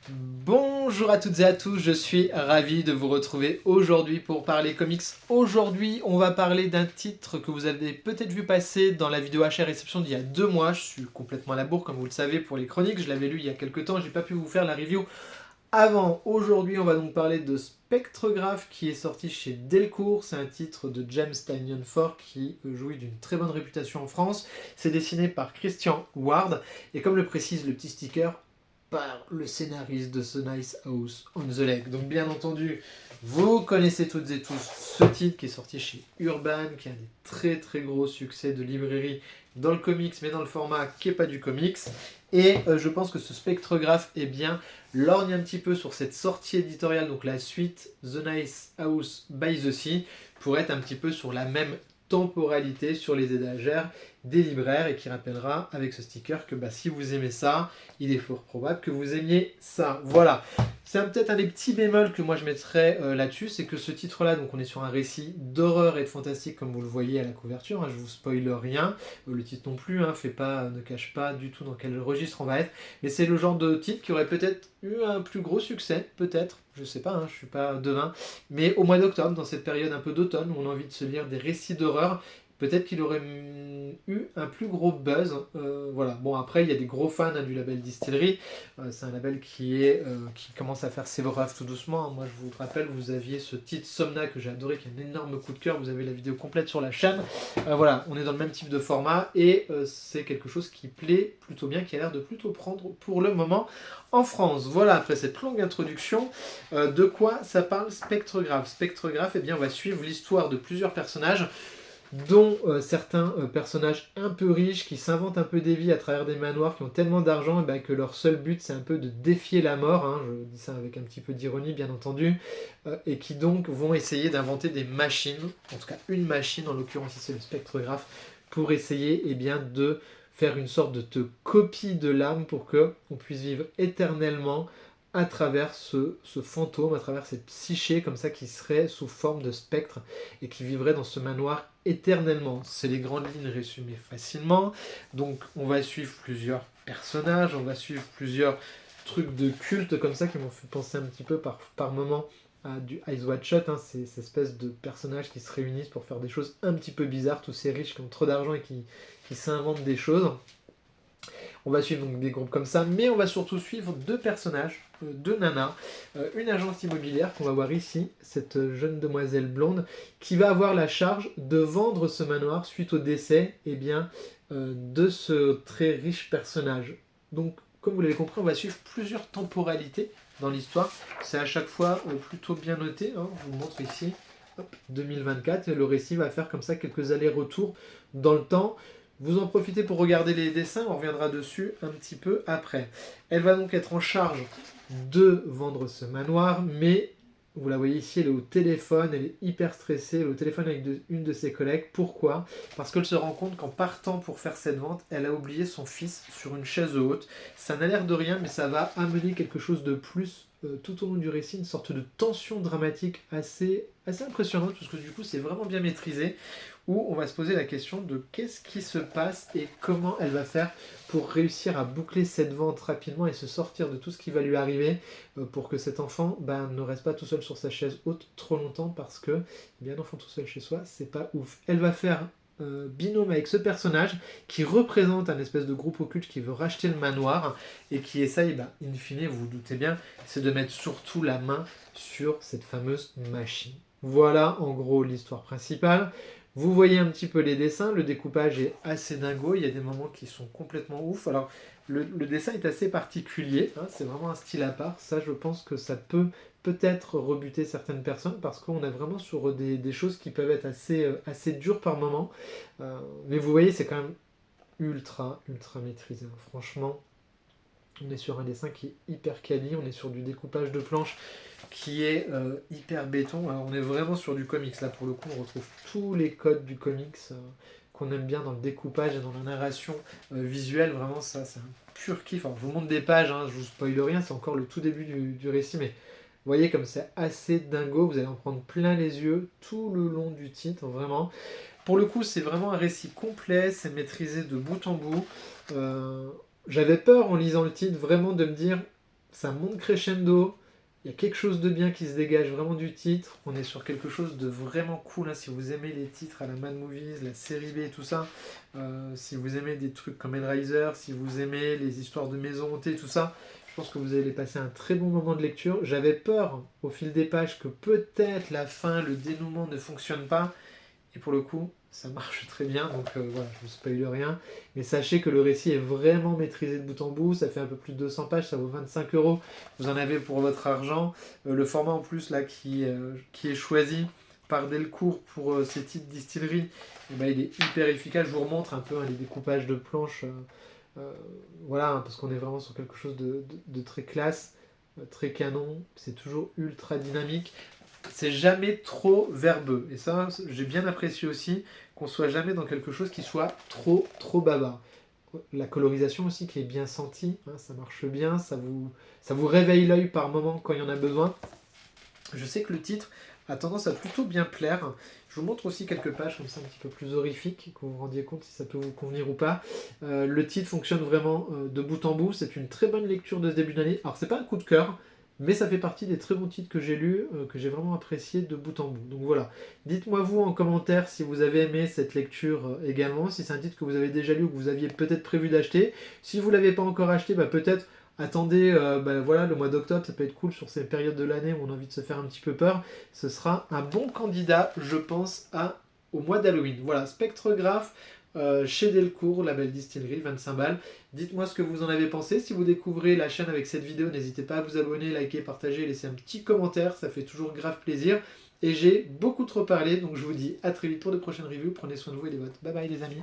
Bonjour à toutes et à tous, je suis ravi de vous retrouver aujourd'hui pour parler comics. Aujourd'hui, on va parler d'un titre que vous avez peut-être vu passer dans la vidéo HR Réception d'il y a 2 mois. Je suis complètement à la bourre, comme vous le savez, pour les chroniques. Je l'avais lu il y a quelques temps, j'ai pas pu vous faire la review avant. Aujourd'hui, on va donc parler de Spectrograph qui est sorti chez Delcourt. C'est un titre de James Tynion IV qui jouit d'une très bonne réputation en France. C'est dessiné par Christian Ward et comme le précise le petit sticker, par le scénariste de The Nice House on the Lake. Donc bien entendu, vous connaissez toutes et tous ce titre qui est sorti chez Urban, qui a des très très gros succès de librairie dans le comics, mais dans le format qui n'est pas du comics. Et je pense que ce Spectrograph est bien lorgne un petit peu sur cette sortie éditoriale, donc la suite The Nice House by the Sea, pour être un petit peu sur la même temporalité sur les étagères des libraires et qui rappellera avec ce sticker que si vous aimez ça, il est fort probable que vous aimiez ça. Voilà. C'est peut-être un des petits bémols que moi je mettrais là-dessus, c'est que ce titre-là, donc on est sur un récit d'horreur et de fantastique comme vous le voyez à la couverture, je vous spoile rien, le titre non plus, ne cache pas du tout dans quel registre on va être, mais c'est le genre de titre qui aurait peut-être eu un plus gros succès, peut-être, je sais pas, je suis pas devin, mais au mois d'octobre, dans cette période un peu d'automne où on a envie de se lire des récits d'horreur, peut-être qu'il aurait eu un plus gros buzz. Voilà. Bon, après, il y a des gros fans du label Distillery. C'est un label qui commence à faire ses preuves tout doucement. Moi, je vous rappelle, vous aviez ce titre Somna que j'ai adoré, qui est un énorme coup de cœur. Vous avez la vidéo complète sur la chaîne. Voilà, on est dans le même type de format et c'est quelque chose qui plaît plutôt bien, qui a l'air de plutôt prendre pour le moment en France. Voilà, après cette longue introduction, de quoi ça parle Spectrograph? Spectrograph, eh bien, on va suivre l'histoire de plusieurs personnages dont certains personnages un peu riches qui s'inventent un peu des vies à travers des manoirs, qui ont tellement d'argent que leur seul but c'est un peu de défier la mort, je dis ça avec un petit peu d'ironie bien entendu, et qui donc vont essayer d'inventer des machines, en tout cas une machine, en l'occurrence ici le spectrographe, pour essayer de faire une sorte de copie de l'âme pour qu'on puisse vivre éternellement à travers ce fantôme, à travers cette psyché comme ça qui serait sous forme de spectre et qui vivrait dans ce manoir éternellement. C'est les grandes lignes résumées facilement. Donc on va suivre plusieurs personnages, on va suivre plusieurs trucs de culte comme ça qui m'ont fait penser un petit peu par moment à du Eyes Wide Shut, ces espèces de personnages qui se réunissent pour faire des choses un petit peu bizarres, tous ces riches qui ont trop d'argent et qui s'inventent des choses. On va suivre donc des groupes comme ça, mais on va surtout suivre deux personnages, deux nanas, une agence immobilière qu'on va voir ici, cette jeune demoiselle blonde, qui va avoir la charge de vendre ce manoir suite au décès de ce très riche personnage. Donc, comme vous l'avez compris, on va suivre plusieurs temporalités dans l'histoire. C'est à chaque fois plutôt bien noté, je vous montre ici. Hop, 2024, et le récit va faire comme ça quelques allers-retours dans le temps. Vous en profitez pour regarder les dessins, on reviendra dessus un petit peu après. Elle va donc être en charge de vendre ce manoir, mais vous la voyez ici, elle est au téléphone, elle est hyper stressée, elle est au téléphone avec une de ses collègues. Pourquoi? Parce qu'elle se rend compte qu'en partant pour faire cette vente, elle a oublié son fils sur une chaise haute. Ça n'a l'air de rien, mais ça va amener quelque chose de plus tout au long du récit, une sorte de tension dramatique assez impressionnante, parce que du coup c'est vraiment bien maîtrisé, où on va se poser la question de qu'est-ce qui se passe et comment elle va faire pour réussir à boucler cette vente rapidement et se sortir de tout ce qui va lui arriver pour que cet enfant ne reste pas tout seul sur sa chaise haute trop longtemps, parce que un enfant tout seul chez soi, c'est pas ouf. Elle va faire binôme avec ce personnage qui représente un espèce de groupe occulte qui veut racheter le manoir et qui essaye, in fine, vous vous doutez bien, c'est de mettre surtout la main sur cette fameuse machine. Voilà en gros l'histoire principale. Vous voyez un petit peu les dessins, le découpage est assez dingo, il y a des moments qui sont complètement ouf. Alors le dessin est assez particulier, c'est vraiment un style à part, ça je pense que ça peut-être rebuter certaines personnes parce qu'on est vraiment sur des choses qui peuvent être assez dures par moment. Mais vous voyez, c'est quand même ultra maîtrisé, franchement. On est sur un dessin qui est hyper quali, on est sur du découpage de planches qui est hyper béton. Alors on est vraiment sur du comics, là pour le coup on retrouve tous les codes du comics qu'on aime bien dans le découpage et dans la narration visuelle. Vraiment ça c'est un pur kiff. Alors je vous montre des pages, je vous spoil rien, c'est encore le tout début du récit, mais vous voyez comme c'est assez dingo, vous allez en prendre plein les yeux tout le long du titre, vraiment. Pour le coup c'est vraiment un récit complet, c'est maîtrisé de bout en bout. J'avais peur en lisant le titre vraiment de me dire ça monte crescendo. Il y a quelque chose de bien qui se dégage vraiment du titre. On est sur quelque chose de vraiment cool, hein. Si vous aimez les titres à la Mad Movies, la série B et tout ça, si vous aimez des trucs comme Hellraiser, si vous aimez les histoires de maison hantée, tout ça, je pense que vous allez passer un très bon moment de lecture. J'avais peur au fil des pages que peut-être la fin, le dénouement ne fonctionne pas. Et pour le coup, ça marche très bien, donc voilà, je ne vous spoile rien. Mais sachez que le récit est vraiment maîtrisé de bout en bout, ça fait un peu plus de 200 pages, ça vaut 25 euros. Vous en avez pour votre argent. Le format en plus là qui est choisi par Delcourt pour ces types de distillerie, eh ben, il est hyper efficace. Je vous remontre un peu, hein, les découpages de planches. Voilà, hein, parce qu'on est vraiment sur quelque chose de très classe, très canon. C'est toujours ultra dynamique. C'est jamais trop verbeux. Et ça, j'ai bien apprécié aussi qu'on soit jamais dans quelque chose qui soit trop bavard. La colorisation aussi qui est bien sentie, hein, ça marche bien, ça vous réveille l'œil par moment quand il y en a besoin. Je sais que le titre a tendance à plutôt bien plaire. Je vous montre aussi quelques pages comme ça un petit peu plus horrifiques, que vous vous rendiez compte si ça peut vous convenir ou pas. Le titre fonctionne vraiment de bout en bout. C'est une très bonne lecture de ce début d'année. Alors c'est pas un coup de cœur, mais ça fait partie des très bons titres que j'ai lus, que j'ai vraiment apprécié de bout en bout. Donc voilà. Dites-moi vous en commentaire si vous avez aimé cette lecture également, si c'est un titre que vous avez déjà lu ou que vous aviez peut-être prévu d'acheter. Si vous ne l'avez pas encore acheté, bah peut-être attendez, voilà, le mois d'octobre, ça peut être cool sur ces périodes de l'année où on a envie de se faire un petit peu peur. Ce sera un bon candidat, je pense, au mois d'Halloween. Voilà, Spectrographe chez Delcourt, la belle distillerie, 25 balles. Dites-moi ce que vous en avez pensé. Si vous découvrez la chaîne avec cette vidéo, n'hésitez pas à vous abonner, liker, partager, laisser un petit commentaire, ça fait toujours grave plaisir. Et j'ai beaucoup trop parlé, donc je vous dis à très vite pour de prochaines reviews. Prenez soin de vous et des vôtres. Bye bye les amis.